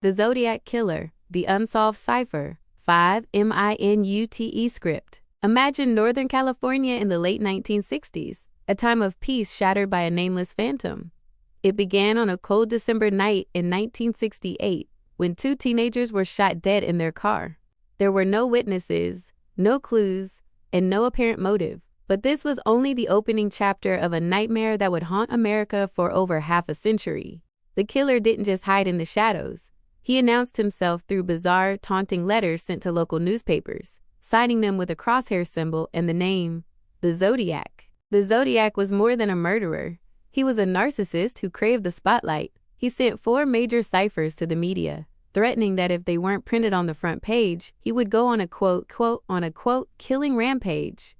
The Zodiac Killer, the Unsolved Cipher, 5 minute script. Imagine Northern California in the late 1960s, a time of peace shattered by a nameless phantom. It began on a cold December night in 1968 when two teenagers were shot dead in their car. There were no witnesses, no clues, and no apparent motive. But this was only the opening chapter of a nightmare that would haunt America for over half a century. The killer didn't just hide in the shadows. He announced himself through bizarre, taunting letters sent to local newspapers, signing them with a crosshair symbol and the name, the Zodiac. The Zodiac was more than a murderer. He was a narcissist who craved the spotlight. He sent 4 major ciphers to the media, threatening that if they weren't printed on the front page, he would go on a quote, killing rampage.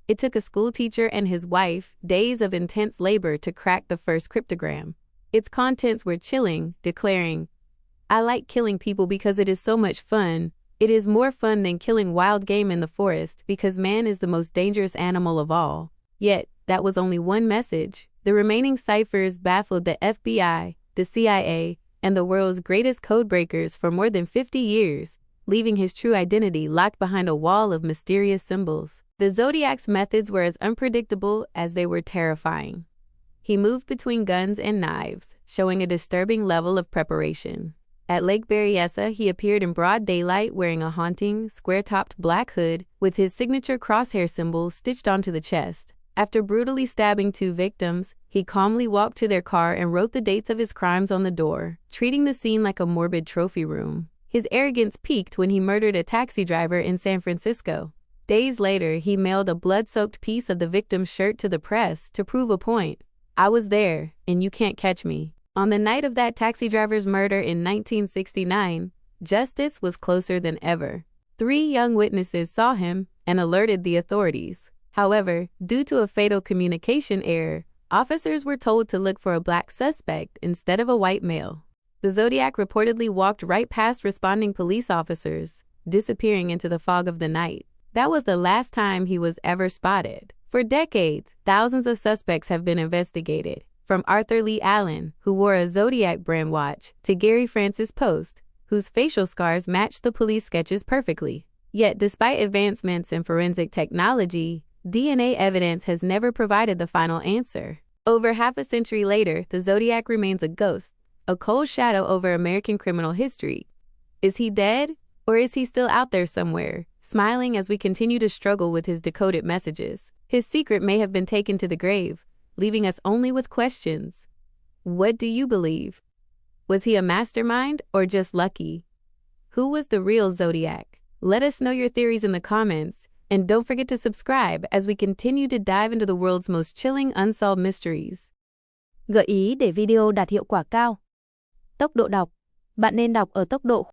It took a schoolteacher and his wife days of intense labor to crack the first cryptogram. Its contents were chilling, declaring, "I like killing people because it is so much fun. It is more fun than killing wild game in the forest because man is the most dangerous animal of all." Yet, that was only one message. The remaining ciphers baffled the FBI, the CIA, and the world's greatest codebreakers for more than 50 years, leaving his true identity locked behind a wall of mysterious symbols. The Zodiac's methods were as unpredictable as they were terrifying. He moved between guns and knives, showing a disturbing level of preparation. At Lake Berryessa, he appeared in broad daylight wearing a haunting, square-topped black hood with his signature crosshair symbol stitched onto the chest. After brutally stabbing 2 victims, he calmly walked to their car and wrote the dates of his crimes on the door, treating the scene like a morbid trophy room. His arrogance peaked when he murdered a taxi driver in San Francisco. Days later, he mailed a blood-soaked piece of the victim's shirt to the press to prove a point. "I was there, and you can't catch me." On the night of that taxi driver's murder in 1969, justice was closer than ever. 3 young witnesses saw him and alerted the authorities. However, due to a fatal communication error, officers were told to look for a black suspect instead of a white male. The Zodiac reportedly walked right past responding police officers, disappearing into the fog of the night. That was the last time he was ever spotted. For decades, thousands of suspects have been investigated, from Arthur Lee Allen, who wore a Zodiac brand watch, to Gary Francis Poste, whose facial scars matched the police sketches perfectly. Yet, despite advancements in forensic technology, DNA evidence has never provided the final answer. Over half a century later, the Zodiac remains a ghost, a cold shadow over American criminal history. Is he dead? Or is he still out there somewhere, smiling as we continue to struggle with his decoded messages? His secret may have been taken to the grave, leaving us only with questions. What do you believe? Was he a mastermind or just lucky? Who was the real Zodiac? Let us know your theories in the comments, and don't forget to subscribe as we continue to dive into the world's most chilling unsolved mysteries. Gợi ý để video đạt hiệu quả cao. Tốc độ đọc. Bạn nên đọc ở tốc độ